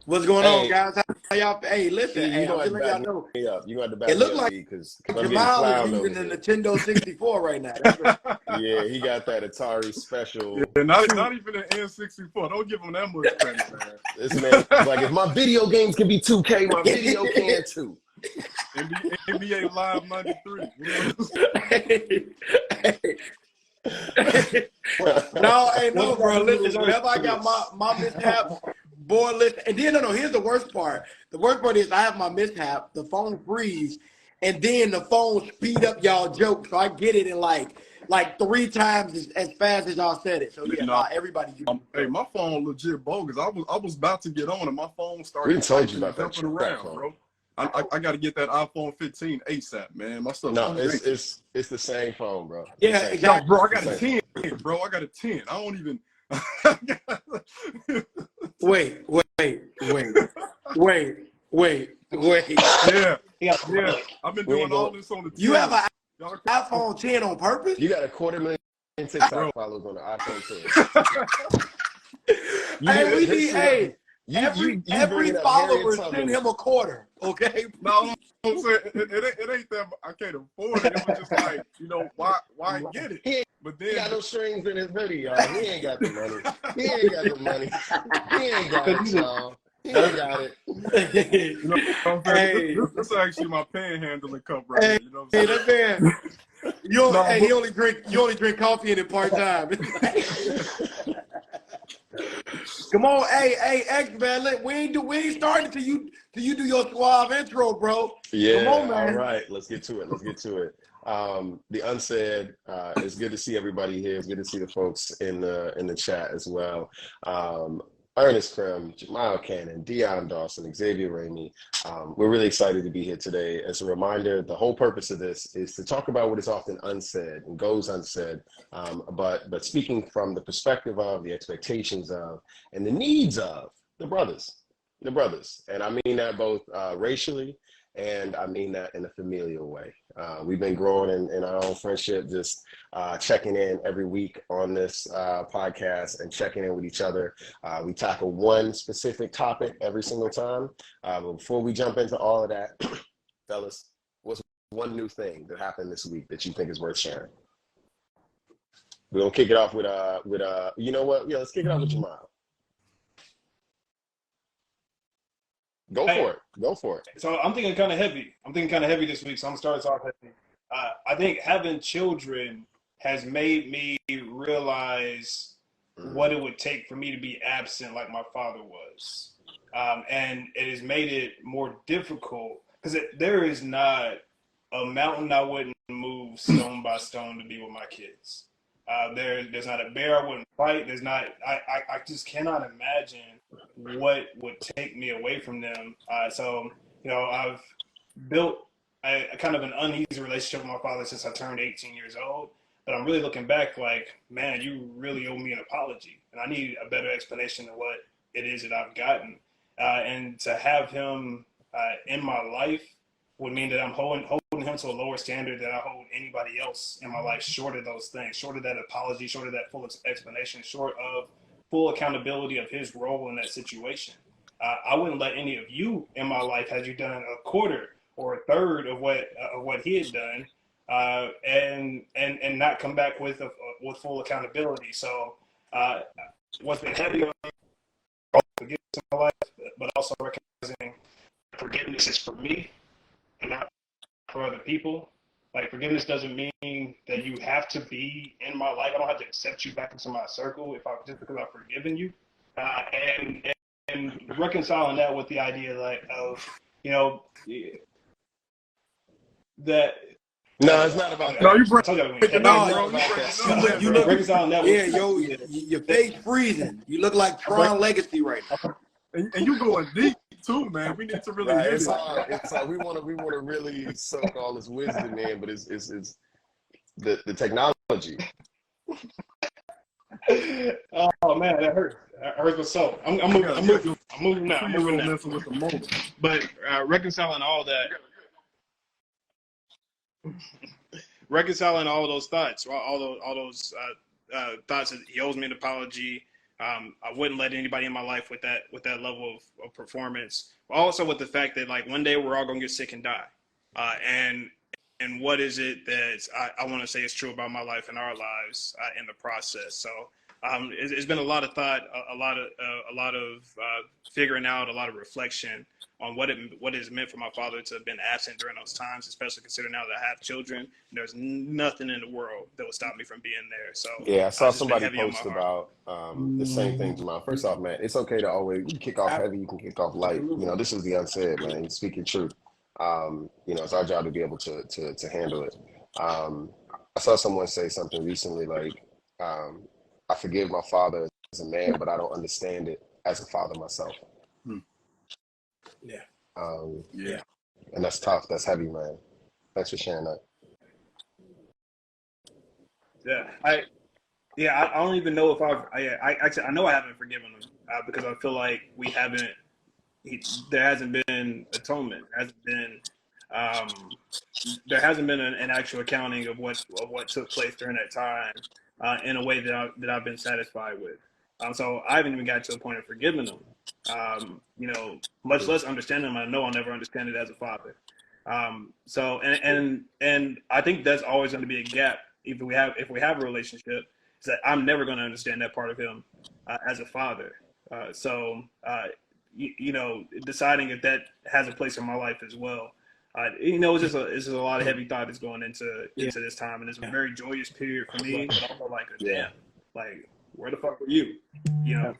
What's going on, Hey, guys? How y'all? Hey, listen. you Hey, I'm gonna have just to letting y'all back know. me up. You gonna have to It back me looked up, like B, because I'm getting Jamyle is clowned using over the here. Nintendo 64 right now. That's what, Yeah, he got that Atari Yeah, special. not even an N64. Don't give him that much credit, This man is like, if my video games can be 2K, my video man. can too. NBA Live 93. You know what I'm No, hey, no, What's bro. that Listen, little whenever I got my mishaps, boy, listen. And then no, here's the worst part. The worst part is I have my mishap, the phone freeze, and then the phone speed up y'all joke, so I get it in like 3 times as fast as y'all said it. So yeah, No, everybody use hey, it. my phone legit bogus. I was about to get on and my phone We started done told you typing about and that jumping trap around, phone. bro. I got to get that iPhone 15 ASAP, man. My stuff's No, crazy. it's the same phone, bro. It's the Yeah, same No, phone. exactly. bro, I It's got the a same 10, bro. I got a 10. I don't even. Wait. Yeah, Yeah, yeah. I've been We ain't doing all going. this on the You have 10. an Y'all, iPhone 10 on purpose? You got 250,000 bro. TikTok followers on the iPhone 10. You Hey, be we up here need shit. You every bringing up Harriet follower send Tubman. him a quarter, okay? No, I'm saying it ain't that I can't afford it. It was just like, why get it? He ain't But then, got no strings in his hoodie, y'all. He ain't got the money. He ain't got the money. He ain't got it, y'all. He ain't got it. you know what I'm saying? Hey, This is actually my panhandling cup right hey, here. You know what hey, I'm that saying? man, No, but you only drink coffee in it part time. Come on, hey, X man, we ain't starting till you do your suave intro, bro. Come on, Yeah, all man. right. Let's get to it. The Unsaid, it's good to see everybody here. It's good to see the folks in the chat as well. Ernest Krim, Jamyle Cannon, Deion Dawson, Xavier Ramey. We're really excited to be here today. As a reminder, the whole purpose of this is to talk about what is often unsaid and goes unsaid, but speaking from the perspective of, the expectations of, and the needs of the brothers. And I mean that both racially, and I mean that in a familial way. We've been growing in our own friendship, just checking in every week on this podcast and checking in with each other. We tackle one specific topic every single time. But before we jump into all of that, fellas, what's one new thing that happened this week that you think is worth sharing? We're gonna kick it off with you know what? Yeah, let's kick it off with Jamyle. Go for it. So I'm thinking kind of heavy. This week, so I'm gonna start us off heavy. I think having children has made me realize what it would take for me to be absent like my father was. And it has made it more difficult because there is not a mountain I wouldn't move stone by stone to be with my kids. There's not a bear I wouldn't fight. I just cannot imagine what would take me away from them. So I've built a kind of an uneasy relationship with my father since I turned 18 years old. But I'm really looking back like, man, you really owe me an apology. And I need a better explanation of what it is that I've gotten. And to have him in my life would mean that I'm holding him to a lower standard than I hold anybody else in my life, short of those things, short of that apology, short of that full explanation, short of full accountability of his role in that situation. I wouldn't let any of you in my life, had you done a quarter or a third of what he had done, and not come back with full accountability. So what's been heavy on forgiveness in my life, but also recognizing forgiveness is for me and not for other people. Like, forgiveness doesn't mean that you have to be in my life. I don't have to accept you back into my circle just because I've forgiven you. And reconciling that with the idea of that. No, it's not about no, you that. bring I told you I was it going up, No, bro. to You get bring heavy. it up, you bro. look, Reconciling that yeah, with yo, your face freezing. You look like Tron Legacy right now. And you going deep too, man. We need to really Right, hit it's it. hard. We want to really soak all this wisdom in, but it's the technology. Oh man, that hurts. That hurts my soul. I'm moving now. 2-year-old messing with the moment. But reconciling all that, reconciling all those thoughts, all those thoughts that he owes me an apology, I wouldn't let anybody in my life with that level of performance. Also with the fact that like one day we're all gonna get sick and die, and what is it that I want to say is true about my life and our lives in the process. So it's been a lot of thought, a lot of figuring out, a lot of reflection on what it has meant for my father to have been absent during those times, especially considering now that I have children. And there's nothing in the world that would stop me from being there. So Yeah, I saw it's just been somebody heavy on my post heart. about the same thing, Jamyle. First off, man, it's okay to always, you can kick off heavy, you can kick off light. You know, this is the unsaid, man. You're speaking truth. You know, it's our job to be able to handle it. I saw someone say something recently like, I forgive my father as a man, but I don't understand it as a father myself. Yeah. Yeah. And that's tough. That's heavy, man. Thanks for sharing that. Yeah, I don't even know if I know I haven't forgiven him because I feel like there hasn't been atonement. There hasn't been an actual accounting of what took place during that time in a way that I've been satisfied with. So I haven't even got to a point of forgiving him. You know, much less understanding him. I know I'll never understand it as a father. So and I think that's always going to be a gap if we have a relationship. Is that I'm never going to understand that part of him as a father. You know, deciding if that has a place in my life as well. You know, it's just a lot of heavy thought that's going into this time, and it's a very joyous period for me, but also like damn, like where the fuck were you? You know,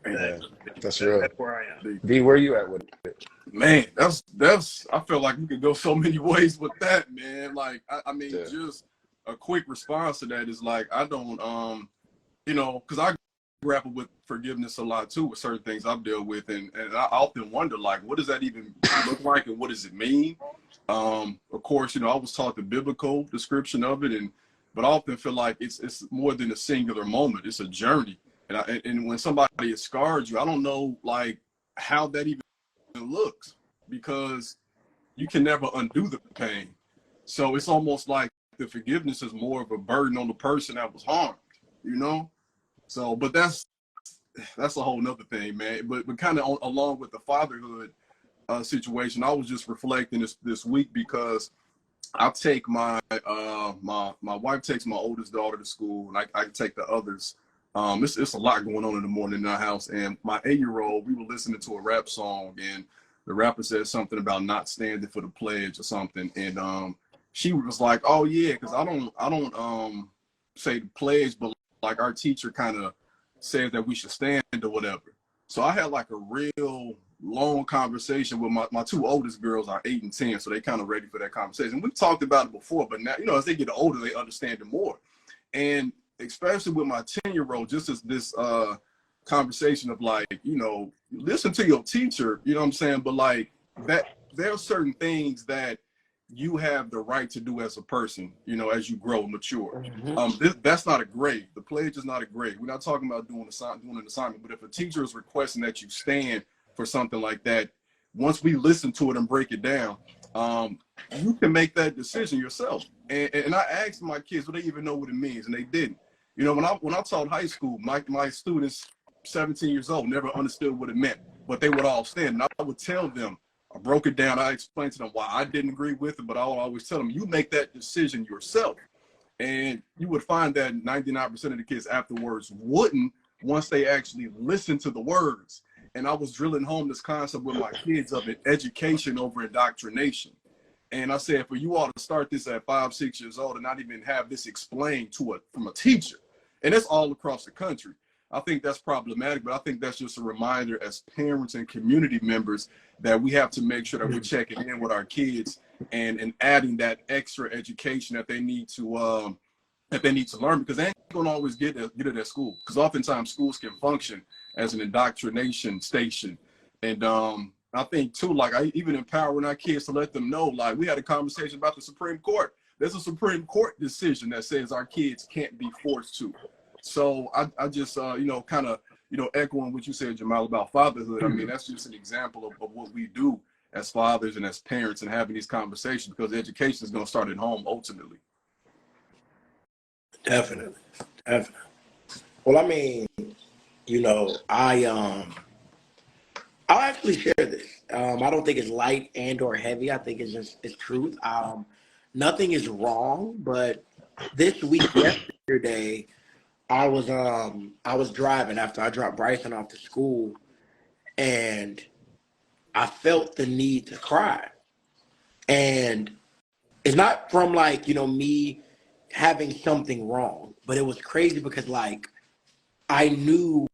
That's real. that's where I am. V, where you at with it? Man, that's I feel like we could go so many ways with that, man. Like I mean, just a quick response to that is like I don't you know, because I grapple with forgiveness a lot too with certain things I've dealt with, and I often wonder like what does that even look like and what does it mean? Of course, you know, I was taught the biblical description of it, but I often feel like it's more than a singular moment. It's a journey, and when somebody has scarred you, I don't know like how that even looks because you can never undo the pain. So it's almost like the forgiveness is more of a burden on the person that was harmed, you know? So, but that's a whole nother thing, man. But kind of along with the fatherhood situation, I was just reflecting this week because I take my wife takes my oldest daughter to school, and I take the others. It's a lot going on in the morning in our house, and my 8-year-old, we were listening to a rap song, and the rapper said something about not standing for the pledge or something, and she was like, "Oh yeah, because I don't say the pledge, but like our teacher kind of said that we should stand or whatever." So I had like a real long conversation with my two oldest girls are 8 and 10, so they kind of ready for that conversation. We've talked about it before, but now, you know, as they get older, they understand it more. And especially with my 10-year-old, just as this conversation of like, you know, listen to your teacher, you know what I'm saying? But like that, there are certain things that you have the right to do as a person, you know, as you grow and mature. That's not a grade. The pledge is not a grade. We're not talking about doing an assignment, but if a teacher is requesting that you stand for something like that, once we listen to it and break it down, you can make that decision yourself. And I asked my kids, do they even know what it means? And they didn't. You know, when I taught high school, my students, 17 years old, never understood what it meant, but they would all stand. And I would tell them, I broke it down. I explained to them why I didn't agree with it, but I would always tell them, you make that decision yourself. And you would find that 99% of the kids afterwards wouldn't once they actually listen to the words. And I was drilling home this concept with my kids of it, education over indoctrination. And I said, for you all to start this at 5, 6 years old and not even have this explained from a teacher, and it's all across the country, I think that's problematic, but I think that's just a reminder as parents and community members that we have to make sure that we're checking in with our kids and adding that extra education that they need to learn, because they ain't gonna always get it at school, because oftentimes schools can function as an indoctrination station. And I think too, like I even empowering our kids to let them know, like we had a conversation about the Supreme Court. There's a Supreme Court decision that says our kids can't be forced to. So I just, you know, kind of, you know, echoing what you said, Jamyle, about fatherhood. I mean, that's just an example of what we do as fathers and as parents and having these conversations, because education is going to start at home ultimately. Definitely. Well, I mean, I'll actually share this. I don't think it's light and or heavy. I think it's truth. Nothing is wrong, but this week yesterday I was driving after I dropped Bryson off to school, and I felt the need to cry. And it's not from like, me having something wrong, but it was crazy because like I knew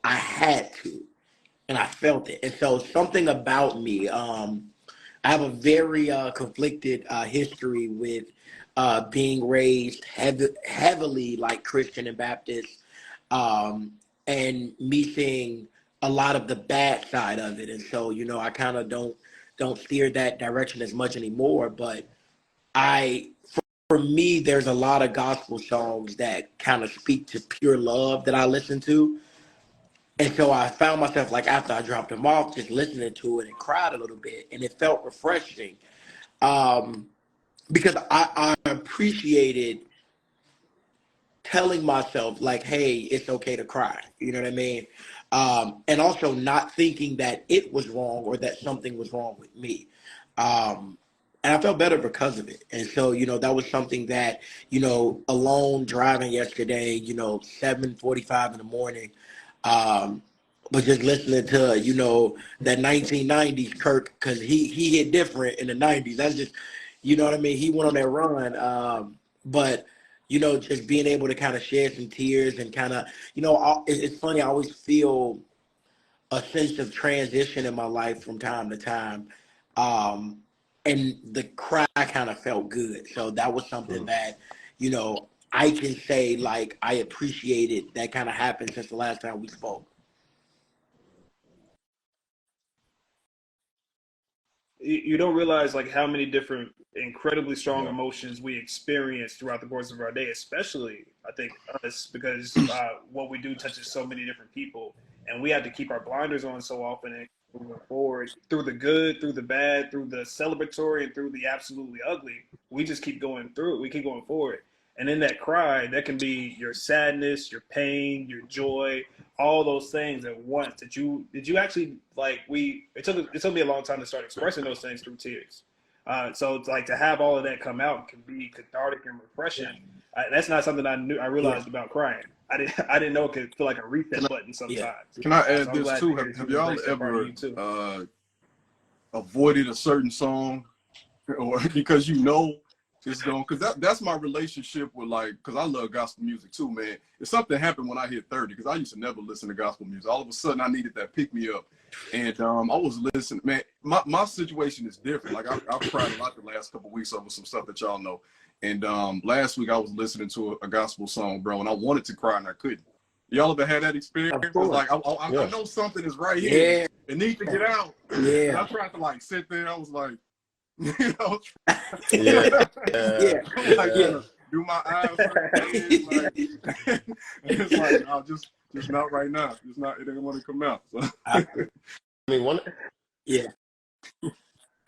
I had to, and I felt it. And so something about me, I have a very conflicted history with being raised heavily like Christian and Baptist, and me seeing a lot of the bad side of it. And so, I kind of don't steer that direction as much anymore. But I, for me, there's a lot of gospel songs that kind of speak to pure love that I listen to. And so I found myself like after I dropped him off, just listening to it and cried a little bit, and it felt refreshing, um, because I appreciated telling myself like, hey, it's okay to cry. You know what I mean? And also not thinking that it was wrong or that something was wrong with me. Um, and I felt better because of it. And so, that was something that, alone driving yesterday, 7:45 in the morning, um, but just listening to, that 1990s Kirk, because he hit different in the 90s. That's just, you know what I mean? He went on that run. But just being able to kind of shed some tears and kind of, it's funny. I always feel a sense of transition in my life from time to time. Um, and the cry kind of felt good. So that was something that, I can say like I appreciated that kind of happened since the last time we spoke. You don't realize like how many different incredibly strong Yeah. emotions we experience throughout the course of our day, especially I think us, because what we do touches so many different people, and we have to keep our blinders on so often and moving forward through the good, through the bad, through the celebratory, and through the absolutely ugly. We just keep going through it. We keep going forward. And in that cry, that can be your sadness, your pain, your joy, all those things at once that you did you actually like we it took me a long time to start expressing those things through tears. So it's like to have all of that come out can be cathartic and refreshing. Yeah. That's not something I Yeah. realized about crying. I didn't know it could feel like a Can reset I, button Yeah. sometimes. can I So add I'm this glad to too? hear that you Have y'all embrace that part of ever you too. avoided a certain song, or because it's going? Because that's my relationship with like, because I love gospel music too, man. If something happened when I hit 30, because I used to never listen to gospel music. All of a sudden, I needed that pick me up, and I was listening. Man, my situation is different. Like I've cried a lot the last couple of weeks over some stuff that y'all know. And last week I was listening to a gospel song, bro, and I wanted to cry and I couldn't. Y'all ever had that experience? Of It's course. like I Yeah. know something is right here. Yeah. It needs to get out. And I Yeah. tried to like sit there. I was like, Yeah. Yeah. I'm like trying Yeah. to do my eyes certain ways, like, and it's like, no, just not right now. Just not. It didn't want to come out. So. I, I mean, one. yeah.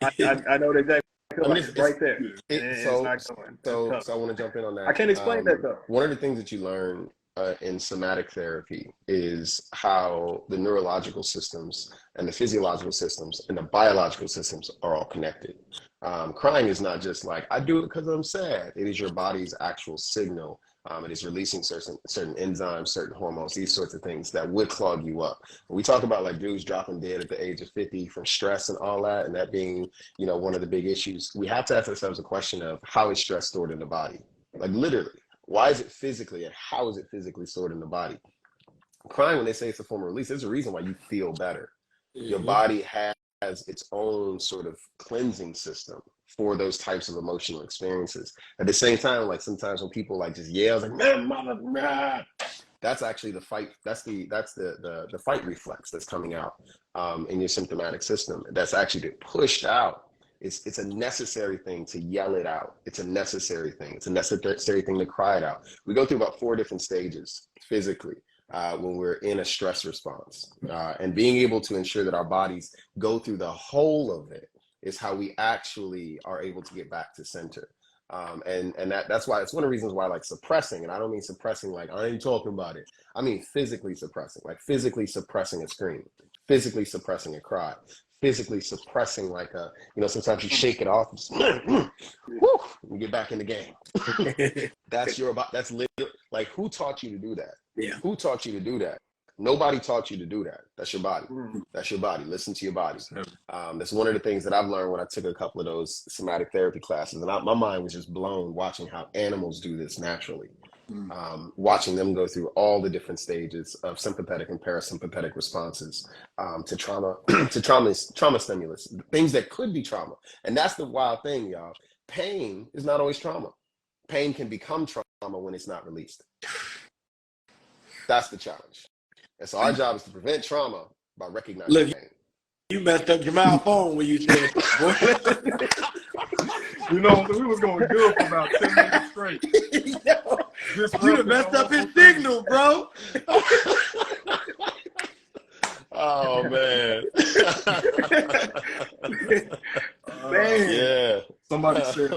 I know the exact feel I mean, like it's right there, and it, it's so not going. It's so tough. so I want to jump in on I that. can't explain that though. One of the things that you learn in somatic therapy is how the neurological systems and the physiological systems and the biological systems are all connected. Crying is not just like I do it because I'm sad. It is your body's actual signal. It is releasing certain enzymes, certain hormones, these sorts of things that would clog you up. When we talk about like dudes dropping dead at the age of 50 from stress and all that, and that being, one of the big issues, we have to ask ourselves a question of how is stress stored in the body? Like literally, why is it physically and how is it physically stored in the body? Crying, when they say it's a form of release, there's a reason why you feel better. Your Hmm. body has its own sort of cleansing system for those types of emotional experiences. At the same time, like sometimes when people like just yell like man, mother, man, that's actually the fight. That's the fight reflex that's coming out in your symptomatic system. That's actually pushed out. It's a necessary thing to yell it out. It's a necessary thing. It's a necessary thing to cry it out. We go through about 4 different stages physically when we're in a stress response. And being able to ensure that our bodies go through the whole of it is how we actually are able to get back to center. And that's why it's one of the reasons why I like suppressing, and I don't mean suppressing like I ain't talking about it. I mean physically suppressing, like physically suppressing a scream, physically suppressing a cry, physically suppressing like a, sometimes you shake it off, just, whew, and get back in the game. That's literally, like, who taught you to do that? Yeah. Who taught you to do that? Nobody taught you to do that. That's your body. That's your body. Listen to your body. That's one of the things that I've learned when I took a couple of those somatic therapy classes. And my mind was just blown watching how animals do this naturally. Watching them go through all the different stages of sympathetic and parasympathetic responses to trauma, to trauma stimulus, things that could be trauma. And that's the wild thing, y'all. Pain is not always trauma. Pain can become trauma when it's not released. That's the challenge. And so our job is to prevent trauma by recognizing pain. You messed up Jamyle's phone when you said, we was going good for about 10 minutes straight. Yo, you done messed up his signal, bro. Oh, man. Man. Yeah. Somebody said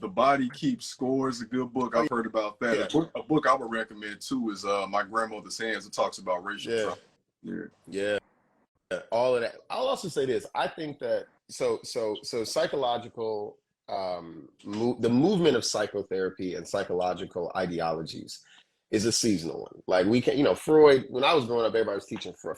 The Body Keeps Score is a good book. I've heard about that. Yeah. A book I would recommend too is My Grandmother's Hands. It talks about racial trauma. Yeah. All of that. I'll also say this. I think that so psychological the movement of psychotherapy and psychological ideologies is a seasonal one. Like we can, Freud, when I was growing up, everybody was teaching Freud.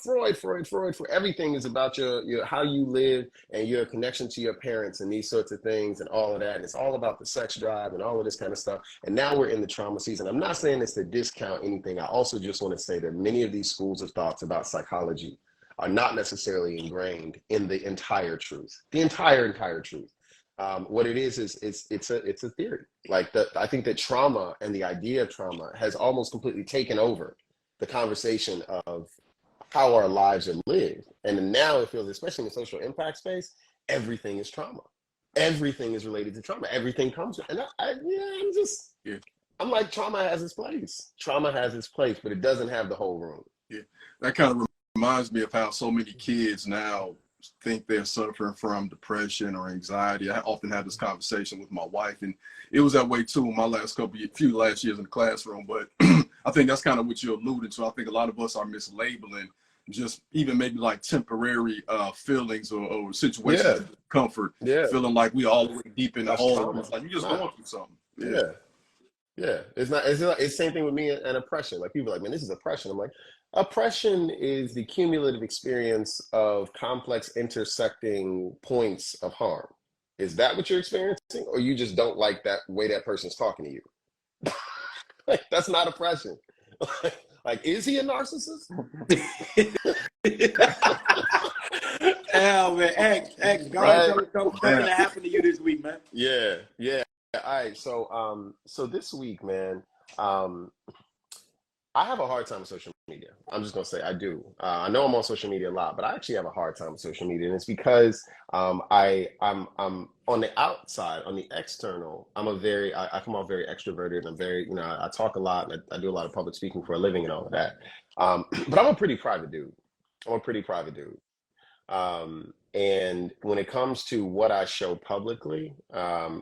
Everything is about your how you live and your connection to your parents and these sorts of things and all of that. And it's all about the sex drive and all of this kind of stuff. And now we're in the trauma season. I'm not saying this to discount anything. I also just want to say that many of these schools of thoughts about psychology are not necessarily ingrained in the entire truth, the entire truth. What it is it's a theory. Like I think that trauma and the idea of trauma has almost completely taken over the conversation of how our lives are lived. And now it feels, especially in the social impact space, everything is trauma. Everything is related to trauma. Everything comes. And I'm like, trauma has its place. Trauma has its place, but it doesn't have the whole room. Yeah, that kind of reminds me of how so many kids now think they're suffering from depression or anxiety. I often have this conversation with my wife, and it was that way too in my few last years in the classroom. But I think that's kind of what you alluded to. I think a lot of us are mislabeling just even maybe like temporary feelings or situations of comfort, feeling like we all the way deep in the hole. It's like you're just going through something. Yeah. It's the same thing with me and oppression. Like people are like, man, this is oppression. I'm like, oppression is the cumulative experience of complex intersecting points of harm. Is that what you're experiencing? Or you just don't like that way that person's talking to you? Like, that's not oppression. Like, is he a narcissist? Hell, man. X, God, tell me something that happened to you this week, man. Yeah. All right. So this week, man, I have a hard time with social media. I'm just gonna say I do. I know I'm on social media a lot, but I actually have a hard time with social media, and it's because I'm on the outside, on the external. I come off very extroverted, and I'm very, I talk a lot, and I do a lot of public speaking for a living and all of that. But I'm a pretty private dude. And when it comes to what I show publicly,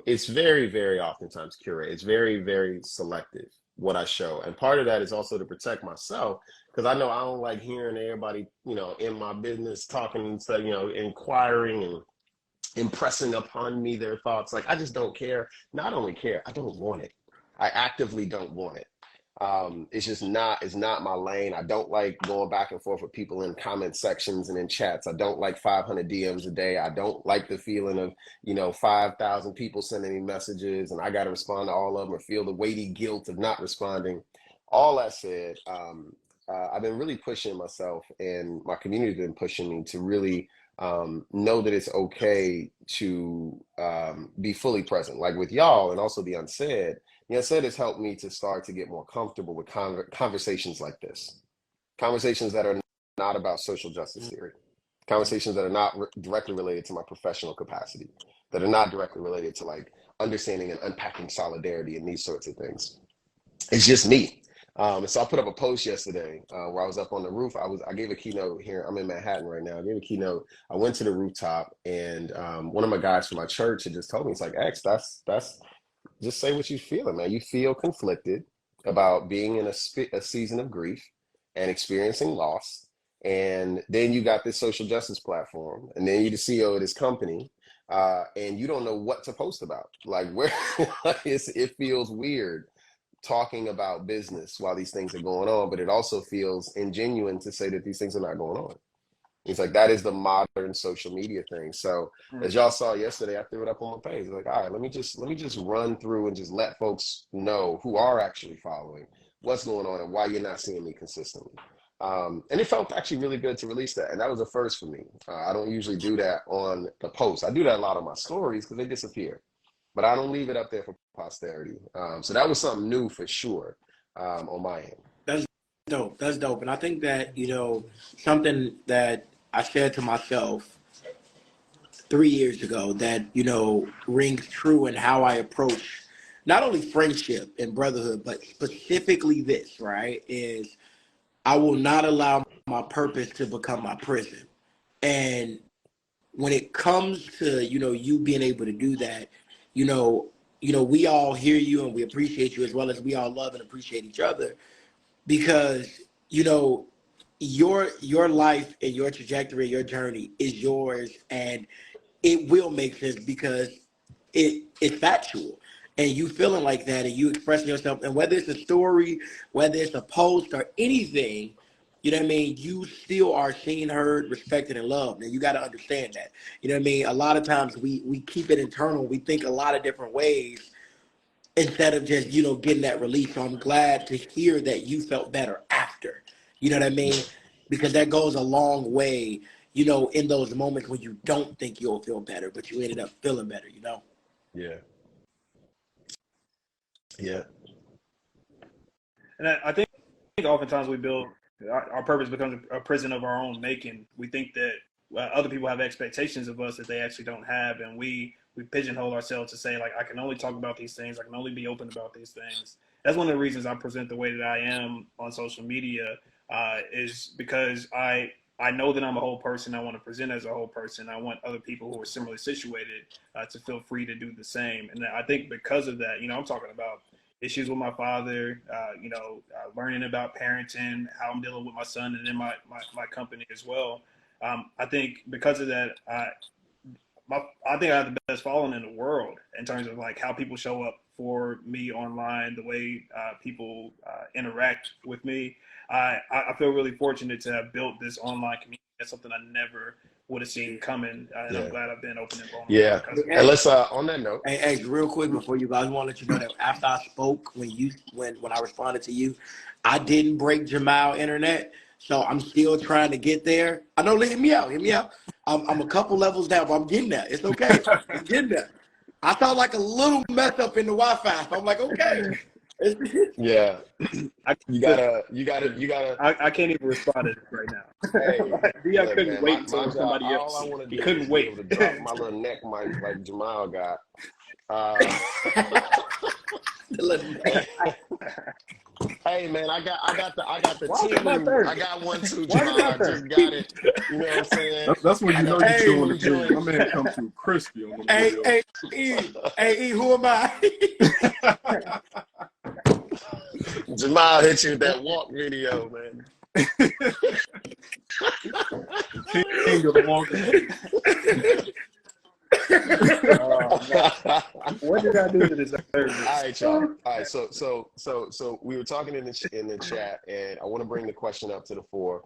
it's very, very oftentimes curated. It's very, very selective what I show. And part of that is also to protect myself, because I know I don't like hearing everybody, in my business talking and stuff, inquiring and impressing upon me their thoughts. Like, I just don't care. Not only care, I don't want it. I actively don't want it. It's not my lane. I don't like going back and forth with people in comment sections and in chats. I don't like 500 DMs a day. I don't like the feeling of, 5,000 people sending me messages and I got to respond to all of them or feel the weighty guilt of not responding. All that said, I've been really pushing myself, and my community has been pushing me to really know that it's okay to be fully present. Like with y'all and also the Unsaid. The Unsaid has helped me to start to get more comfortable with conversations like this. Conversations that are not about social justice theory. Conversations that are not directly related to my professional capacity. That are not directly related to like understanding and unpacking solidarity and these sorts of things. It's just me. And so I put up a post yesterday where I was up on the roof. I gave a keynote here. I'm in Manhattan right now. I gave a keynote. I went to the rooftop, and one of my guys from my church had just told me, it's like, X, that's just say what you're feeling, man. You feel conflicted about being in a season of grief and experiencing loss. And then you got this social justice platform, and then you're the CEO of this company, and you don't know what to post about. Like, where it feels weird talking about business while these things are going on, but it also feels ingenuine to say that these things are not going on. It's like that is the modern social media thing. So as y'all saw yesterday, I threw it up on my page. Like, all right, let me just run through and just let folks know who are actually following what's going on and why you're not seeing me consistently. And it felt actually really good to release that. And that was a first for me. I don't usually do that on the post. I do that a lot on my stories because they disappear, but I don't leave it up there for posterity. So that was something new for sure on my end. That's dope. That's dope. And I think that, something that I said to myself 3 years ago that, rings true in how I approach not only friendship and brotherhood, but specifically this, right, is I will not allow my purpose to become my prison. And when it comes to, you being able to do that, we all hear you and we appreciate you as well as we all love and appreciate each other because, your life and your trajectory, your journey is yours and it will make sense because it's factual. And you feeling like that and you expressing yourself, and whether it's a story, whether it's a post or anything, you know what I mean? You still are seen, heard, respected, and loved. And you got to understand that. You know what I mean? A lot of times we keep it internal. We think a lot of different ways instead of just, getting that release. So I'm glad to hear that you felt better after. You know what I mean? Because that goes a long way, in those moments when you don't think you'll feel better, but you ended up feeling better, Yeah. Yeah. And I think oftentimes we build our purpose becomes a prison of our own making. We think that other people have expectations of us that they actually don't have, and we pigeonhole ourselves to say, like, I can only talk about these things, I can only be open about these things. That's one of the reasons I present the way that I am on social media, is because I know that I'm a whole person. I want to present as a whole person. I want other people who are similarly situated to feel free to do the same. And I think because of that, I'm talking about issues with my father, learning about parenting, how I'm dealing with my son, and then my company as well. I think because of that, I think I have the best following in the world in terms of like how people show up for me online, the way people interact with me. I feel really fortunate to have built this online community. That's something I never would have seen coming, and I'm glad I've been open and vulnerable. Yeah, and let's on that note. Hey, real quick before you guys, I want to let you know that after I spoke, when I responded to you, I didn't break Jamyle internet, so I'm still trying to get there. I know, hear me out. I'm a couple levels down, but I'm getting there. It's okay. I'm getting there. I sound like a little mess up in the Wi-Fi, so I'm like, okay. Yeah, you gotta. I can't even respond to this right now. Hey, Dion couldn't wait until somebody all else. I want to He do couldn't is wait. be able to drop my little neck mic like Jamyle got. Hey man, I got the team. I got one too, Jamyle. I just got it. You know what I'm saying? That's when you know you're doing the doing. thing. My man come through crispy on the video. Hey, who am I? Jamyle hit you with that walk video, man. King of the walk. What did I do to deserve this? All right, y'all. All right, so we were talking in the chat, and I want to bring the question up to the fore.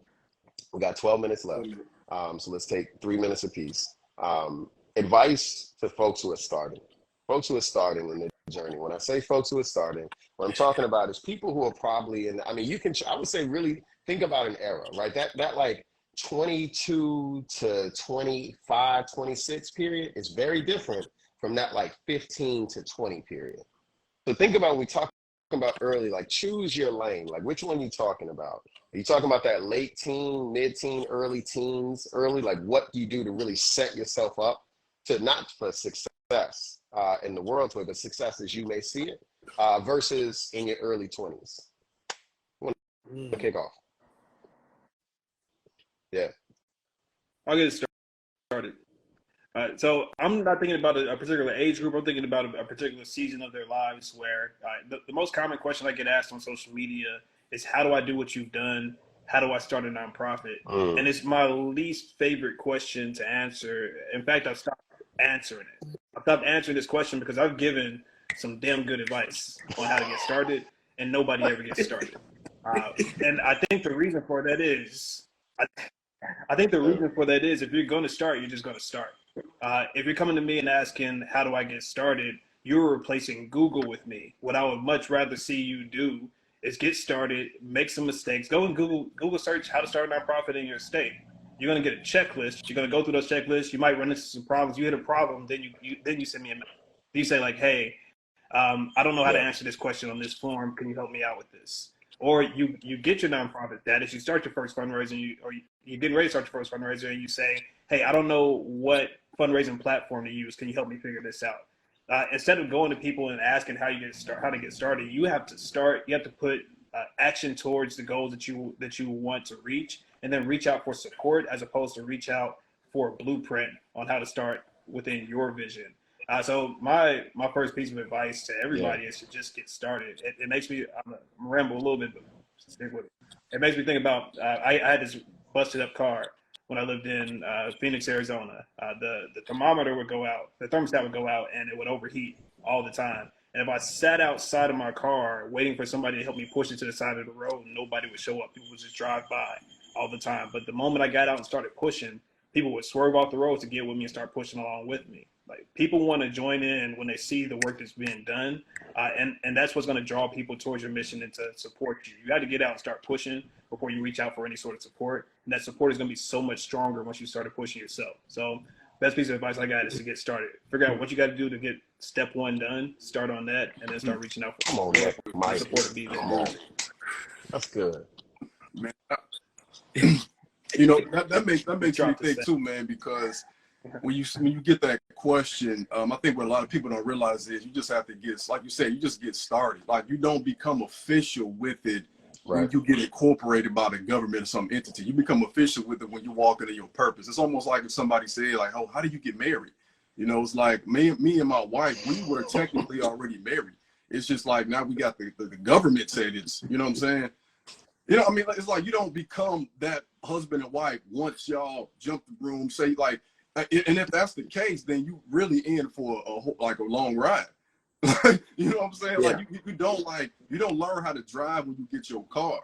We got 12 minutes left, so let's take 3 minutes apiece. Advice to folks who are starting in the journey. When I say folks who are starting, what I'm talking about is people who are probably in. I mean, I would say really think about an era, right? That like 22 to 25, 26 period is very different from that like 15 to 20 period. So think about when we talk about early, like choose your lane. Like which one are you talking about? Are you talking about that late teen, mid-teen, early teens, like what do you do to really set yourself up to not for success in the world's way, but success as you may see it versus in your early 20s? I want to kick off. Yeah. I'll get it started. So I'm not thinking about a particular age group. I'm thinking about a particular season of their lives where the most common question I get asked on social media is, how do I do what you've done? How do I start a nonprofit? And it's my least favorite question to answer. In fact, I've stopped answering it. I've stopped answering this question because I've given some damn good advice on how to get started, and nobody ever gets started. And I think the reason for that is, I think the reason for that is, if you're going to start, you're just going to start. If you're coming to me and asking, how do I get started? You're replacing Google with me. What I would much rather see you do is get started, make some mistakes, go and Google search how to start a nonprofit in your state. You're going to get a checklist. You're going to go through those checklists. You might run into some problems. You hit a problem, then you send me a message. You say like, hey, I don't know how to answer this question on this form. Can you help me out with this? Or you get your nonprofit status, you start your first fundraiser, or you're getting ready to start your first fundraiser, and you say, hey, I don't know what fundraising platform to use. Can you help me figure this out? Instead of going to people and asking how to get started, you have to start. You have to put action towards the goals that you want to reach, and then reach out for support as opposed to reach out for a blueprint on how to start within your vision. So my first piece of advice to everybody is to just get started. It makes me, I'm gonna ramble a little bit, but stick with it. It makes me think about, I had this busted up car when I lived in Phoenix, Arizona. The thermometer would go out, the thermostat would go out, and it would overheat all the time. And if I sat outside of my car waiting for somebody to help me push it to the side of the road, nobody would show up. People would just drive by all the time. But the moment I got out and started pushing, people would swerve off the road to get with me and start pushing along with me. Like, people want to join in when they see the work that's being done, and that's what's going to draw people towards your mission and to support you. You got to get out and start pushing before you reach out for any sort of support, and that support is going to be so much stronger once you started pushing yourself. So, best piece of advice I got is to get started. Figure out what you got to do to get step one done. Start on that, and then start reaching out for support. That's good, man. You know, that makes me think too, man, because when you get that question, I think what a lot of people don't realize is you just have to get, like you said, you just get started. Like, you don't become official with it when you get incorporated by the government or some entity. You become official with it when you walk into your purpose. It's almost like if somebody said, like, oh, how do you get married? You know, it's like me and my wife, we were technically already married. It's just like now we got the government said it's, you know what I'm saying? You know, I mean, it's like you don't become that husband and wife once y'all jump the broom, say like, and if that's the case, then you really in for a long ride. You know what I'm saying? Yeah. Like you don't learn how to drive when you get your car.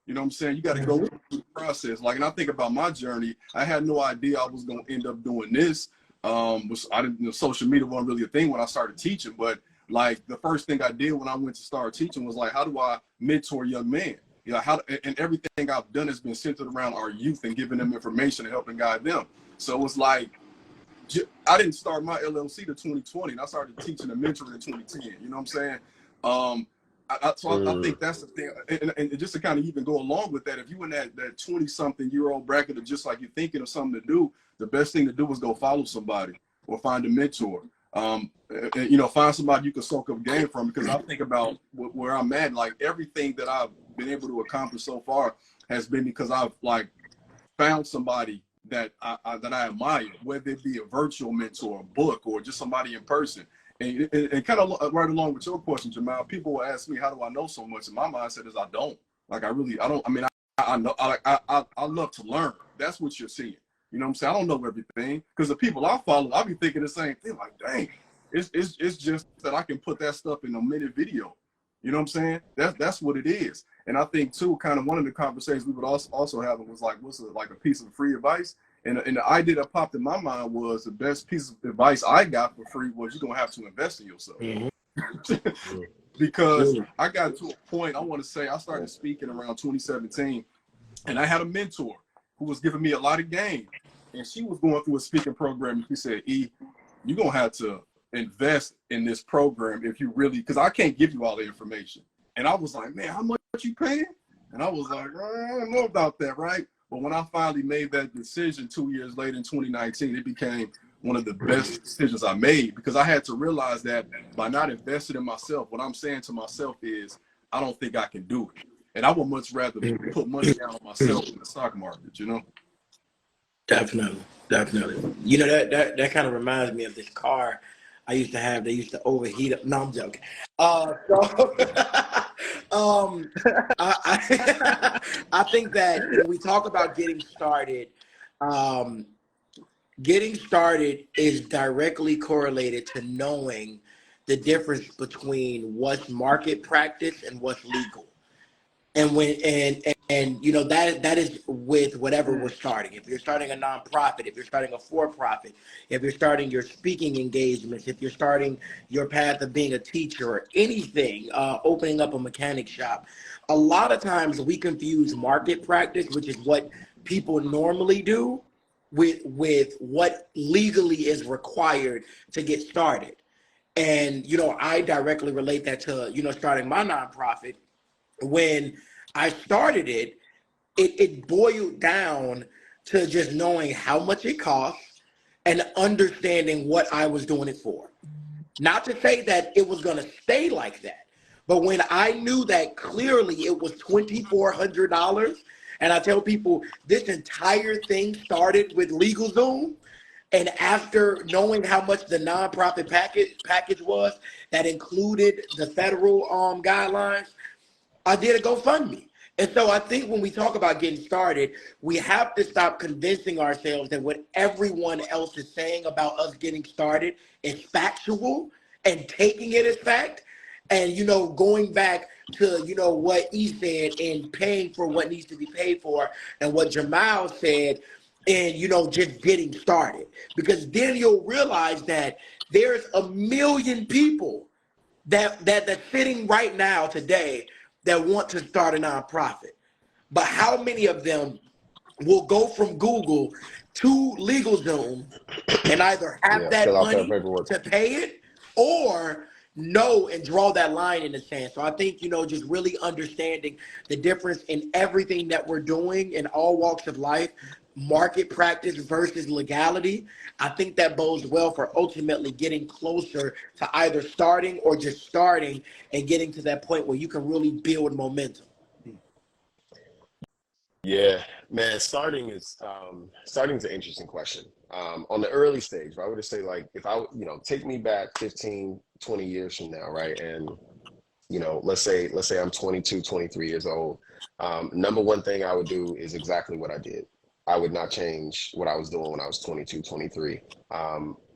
You know what I'm saying? You got to go through the process. Like, and I think about my journey. I had no idea I was going to end up doing this. Social media wasn't really a thing when I started teaching, but like the first thing I did when I went to start teaching was like, how do I mentor young men? You know, and everything I've done has been centered around our youth and giving them information and helping guide them. So it's like, I didn't start my LLC to 2020, and I started teaching and mentoring in 2010. You know what I'm saying? I think that's the thing. And just to kind of even go along with that, if you in that 20-something-year-old bracket of just like you're thinking of something to do, the best thing to do is go follow somebody or find a mentor. And, you know, find somebody you can soak up game from, because I think about where I'm at. Like, everything that I've been able to accomplish so far has been because I've like found somebody that I admire, whether it be a virtual mentor, a book, or just somebody in person. And kind of right along with your question, Jamyle, people will ask me, how do I know so much? And my mindset is I don't. Like, I don't. I mean, I know. I love to learn. That's what you're seeing. You know what I'm saying? I don't know everything, because the people I follow, I'll be thinking the same thing. Like, dang, it's just that I can put that stuff in a minute video. You know what I'm saying? That's what it is. And I think too, kind of one of the conversations we would also have was like, what's like a piece of free advice? And the idea that popped in my mind was the best piece of advice I got for free was you're gonna have to invest in yourself. Because I got to a point, I want to say I started speaking around 2017, and I had a mentor who was giving me a lot of game. And she was going through a speaking program, and she said, E, you're gonna have to invest in this program if you really, because I can't give you all the information. And I was like, man, how much you paying? And I was like, I don't know about that, right? But when I finally made that decision 2 years later in 2019, it became one of the best decisions I made, because I had to realize that by not investing in myself, what I'm saying to myself is, I don't think I can do it. And I would much rather put money down on myself in the stock market, you know? Definitely, definitely. You know that kind of reminds me of this car I used to have. They used to overheat up. No, I'm joking. So, um, I I think that when we talk about um, getting started is directly correlated to knowing the difference between what's market practice and what's legal. And you know that is with whatever we're starting. If you're starting a nonprofit, if you're starting a for-profit, if you're starting your speaking engagements, if you're starting your path of being a teacher or anything, opening up a mechanic shop, a lot of times we confuse market practice, which is what people normally do, with what legally is required to get started. And you know, I directly relate that to, you know, starting my nonprofit. When I started it, it boiled down to just knowing how much it costs and understanding what I was doing it for. Not to say that it was going to stay like that, but when I knew that clearly it was $2,400, and I tell people this entire thing started with LegalZoom, and after knowing how much the nonprofit package was that included the federal guidelines, I did a GoFundMe. And so I think when we talk about getting started, we have to stop convincing ourselves that what everyone else is saying about us getting started is factual and taking it as fact. And, you know, going back to, you know, what he said and paying for what needs to be paid for and what Jamyle said and, you know, just getting started. Because then you'll realize that there's a million people that's sitting right now today that want to start a nonprofit. But how many of them will go from Google to LegalZoom and either have Yeah, fill that out that money paperwork. to pay it or know and draw that line in the sand? So I think, you know, just really understanding the difference in everything that we're doing in all walks of life, market practice versus legality, I think that bodes well for ultimately getting closer to either starting or just starting and getting to that point where you can really build momentum. Yeah, man, starting is an interesting question. On the early stage, I would just say like if I, you know, take me back 15, 20 years from now, right? And you know, let's say I'm 22, 23 years old. Number one thing I would do is exactly what I did. I would not change what I was doing when I was 22, 23.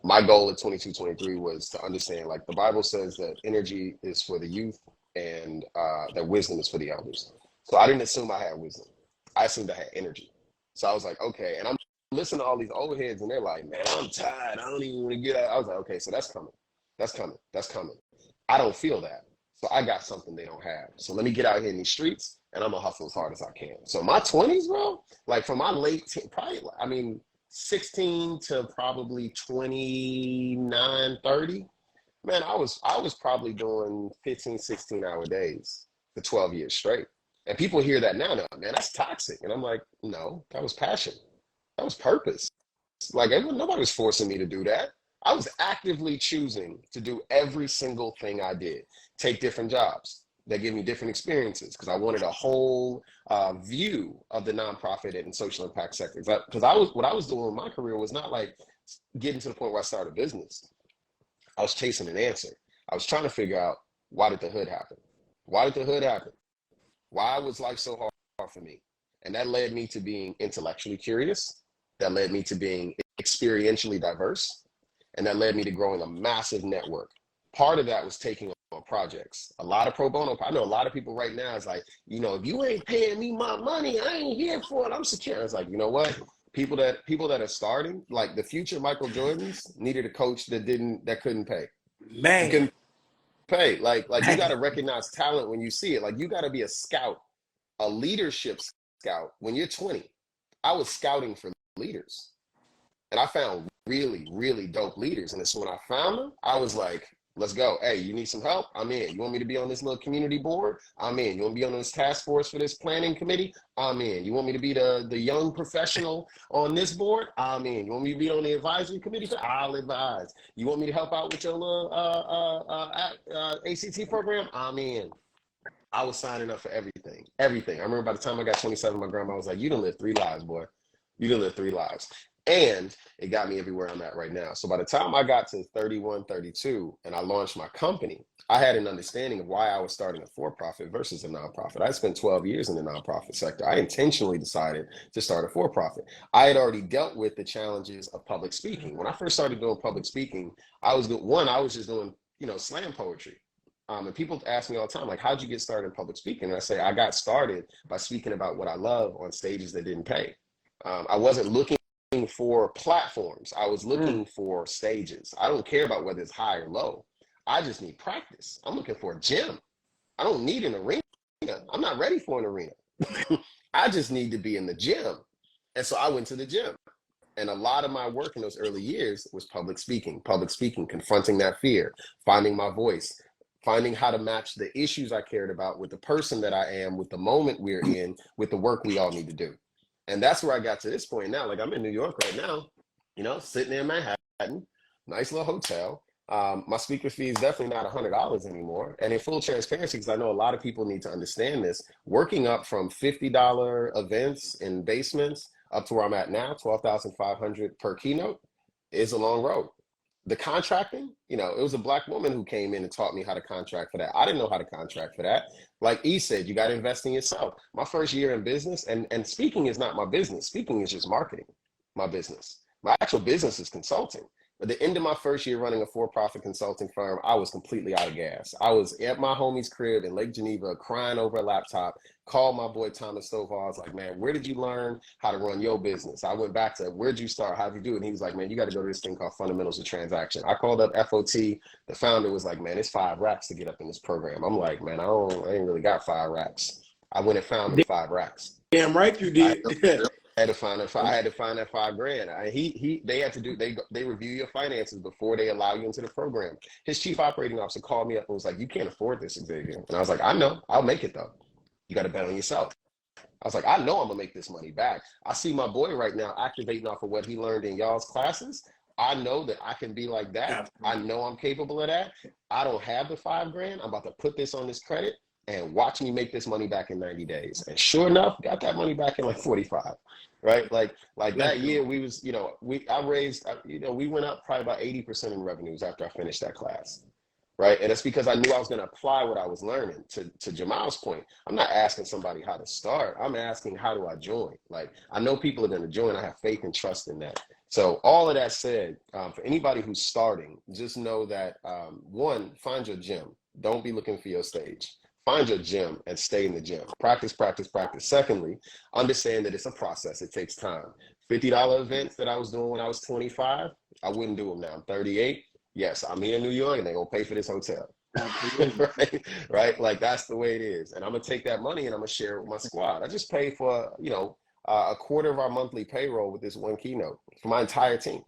My goal at 22, 23 was to understand like the Bible says that energy is for the youth and that wisdom is for the elders. So I didn't assume I had wisdom. I assumed I had energy. So I was like, okay. And I'm listening to all these old heads and they're like, man, I'm tired. I don't even want to get out. I was like, okay, so that's coming. That's coming. That's coming. I don't feel that. So I got something they don't have. So let me get out here in these streets and I'm gonna hustle as hard as I can. So my 20s, bro, like from my probably, I mean, 16 to probably 29, 30, man, I was probably doing 15, 16-hour days for 12 years straight. And people hear that now, man, that's toxic. And I'm like, no, that was passion. That was purpose. Like nobody was forcing me to do that. I was actively choosing to do every single thing I did. Take different jobs that give me different experiences because I wanted a whole view of the nonprofit and social impact sectors. Because what I was doing in my career was not like getting to the point where I started a business. I was chasing an answer. I was trying to figure out why did the hood happen? Why did the hood happen? Why was life so hard for me? And that led me to being intellectually curious. That led me to being experientially diverse. And that led me to growing a massive network. Part of that was taking on projects. A lot of pro bono. I know a lot of people right now is like, you know, if you ain't paying me my money, I ain't here for it. I'm secure. It's like, you know what? People that are starting, like the future Michael Jordans, needed a coach that couldn't pay. He Man, couldn't pay. Like you got man. to recognize talent when you see it. Like you got to be a scout, a leadership scout. When you're 20, I was scouting for leaders. And I found really, really dope leaders. And so when I found them, I was like, let's go. Hey, you need some help? I'm in. You want me to be on this little community board? I'm in. You want me to be on this task force for this planning committee? I'm in. You want me to be the young professional on this board? I'm in. You want me to be on the advisory committee? I'll advise. You want me to help out with your little ACT program? I'm in. I was signing up for everything. Everything. I remember by the time I got 27, my grandma was like, you done lived 3 lives, boy. You done lived 3 lives. And it got me everywhere I'm at right now. So by the time I got to 31, 32, and I launched my company, I had an understanding of why I was starting a for-profit versus a nonprofit. I spent 12 years in the nonprofit sector. I intentionally decided to start a for-profit. I had already dealt with the challenges of public speaking. When I first started doing public speaking, I was just doing, slam poetry. And people ask me all the time, like, how'd you get started in public speaking? And I say, I got started by speaking about what I love on stages that didn't pay. I wasn't looking for platforms. I was looking for stages. I don't care about whether it's high or low. I just need practice. I'm looking for a gym. I don't need an arena. I'm not ready for an arena. I just need to be in the gym. And so I went to the gym. And a lot of my work in those early years was public speaking, confronting that fear, finding my voice, finding how to match the issues I cared about with the person that I am, with the moment we're in, with the work we all need to do. And that's where I got to this point now. Like, I'm in New York right now, sitting in Manhattan, nice little hotel. My speaker fee is definitely not $100 anymore. And in full transparency, because I know a lot of people need to understand this, working up from $50 events in basements up to where I'm at now, $12,500 per keynote, is a long road. The contracting, it was a Black woman who came in and taught me how to contract for that. I didn't know how to contract for that. Like E said, you got to invest in yourself. My first year in business, and speaking is not my business. Speaking is just marketing, my business. My actual business is consulting. At the end of my first year running a for-profit consulting firm, I was completely out of gas. I was at my homie's crib in Lake Geneva crying over a laptop, called my boy Thomas Stovall. I was like, man, where did you learn how to run your business? I went back to, where'd you start? How'd you do it? And he was like, man, you got to go to this thing called Fundamentals of Transaction. I called up FOT. The founder was like, man, it's 5 racks to get up in this program. I'm like, man, I ain't really got 5 racks. I went and found them 5 racks. Damn right you did. I had to find that $5,000. They had to do, they review your finances before they allow you into the program. His chief operating officer called me up and was like, you can't afford this, Xavier. And I was like, I know, I'll make it though. You got to bet on yourself. I was like, I know I'm gonna make this money back. I see my boy right now activating off of what he learned in y'all's classes. I know that I can be like that. I know I'm capable of that. I don't have the $5,000. I'm about to put this on this credit and watch me make this money back in 90 days. And sure enough, got that money back in like 45, right? Like that year we was, I raised, we went up probably about 80% in revenues after I finished that class, right? And it's because I knew I was going to apply what I was learning. To Jamyle's point, I'm not asking somebody how to start. I'm asking, how do I join? Like, I know people are going to join. I have faith and trust in that. So all of that said, for anybody who's starting, just know that, one, find your gym. Don't be looking for your stage. Find your gym and stay in the gym. Practice, practice, practice. Secondly, understand that it's a process. It takes time. $50 events that I was doing when I was 25, I wouldn't do them now. I'm 38. Yes, I'm here in New York and they're going to pay for this hotel. right? Like, that's the way it is. And I'm going to take that money and I'm going to share it with my squad. I just paid for, a quarter of our monthly payroll with this one keynote for my entire team.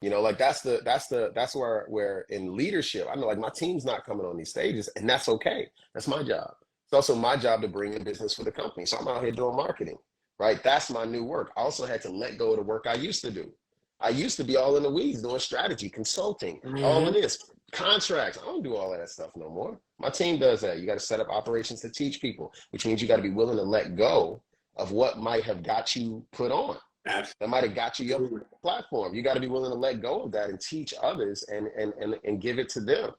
Like that's where in leadership, I know, like, my team's not coming on these stages, and that's okay. That's my job. It's also my job to bring in business for the company. So I'm out here doing marketing, right? That's my new work. I also had to let go of the work I used to do. I used to be all in the weeds doing strategy, consulting, all of this, contracts. I don't do all of that stuff no more. My team does that. You got to set up operations to teach people, which means you got to be willing to let go of what might have got you put on. That might have got you your platform. You got to be willing to let go of that and teach others and give it to them.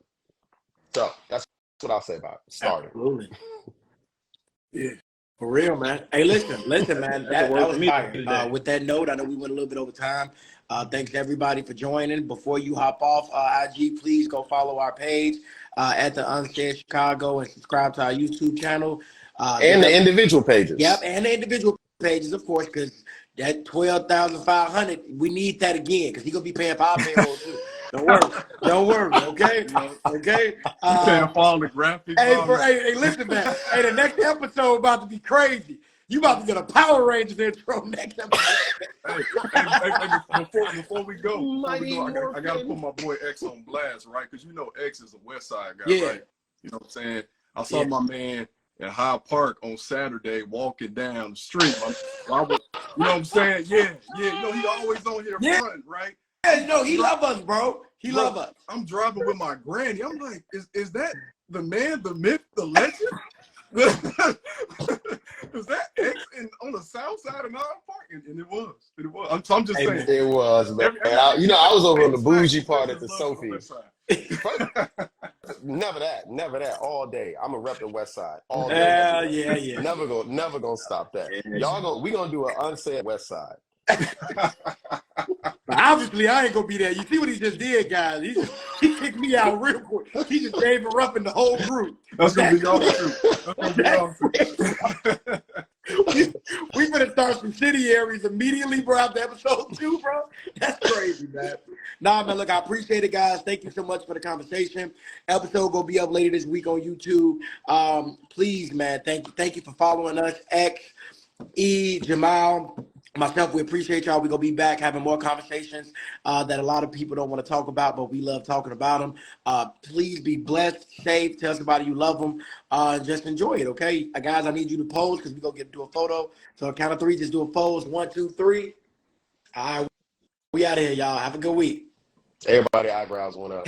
So that's what I'll say about it. Starting. Absolutely. Yeah, for real, man. Hey, listen, man. That was fire. With that note, I know we went a little bit over time. Thanks to everybody for joining. Before you hop off IG, please go follow our page at the Unsaid Chicago and subscribe to our YouTube channel. And the individual pages. Yep, and the individual pages, of course, because that $12,500, we need that again, because he's gonna be paying for our payroll too. Don't worry, okay? Okay. Paying for all the graphics. Hey, listen, man. Hey, the next episode about to be crazy. You about to get a Power Rangers intro next episode. Before we go, I gotta put my boy X on blast, right? Because X is a West Side guy, right? You know what I'm saying? I saw my man at Hyde Park on Saturday walking down the street. I was, you know what I'm saying? Yeah. He always on here front, right? Yeah, he love us, bro. He love us. I'm driving with my granny. I'm like, is that the man, the myth, the legend? Was that X on the south side of Nine Park? And it was. It was. I'm just saying. It was, man. I was over on the bougie part at the Sophie's. Never that. All day. I'm a rep the West Side. All day. Yeah. Never gonna stop that. We gonna do an unsaid West Side. Obviously, I ain't gonna be there. You see what he just did, guys? He kicked me out real quick. He just gave it up in the whole group. That's gonna be y'all too. That's gonna be y'all too. We gonna start some subsidiaries immediately, bro, after episode 2, bro. That's crazy, man. Nah, man, look, I appreciate it, guys. Thank you so much for the conversation. Episode gonna be up later this week on YouTube. Please, man, thank you for following us. X, E, Jamyle, myself, we appreciate y'all. We're going to be back having more conversations that a lot of people don't want to talk about, but we love talking about them. Please be blessed, safe, tell somebody you love them, and just enjoy it, okay? Guys, I need you to pose because we're going to do a photo. So on count of 3, just do a pose. 1, 2, 3. All right, we out of here, y'all. Have a good week. Everybody eyebrows went up.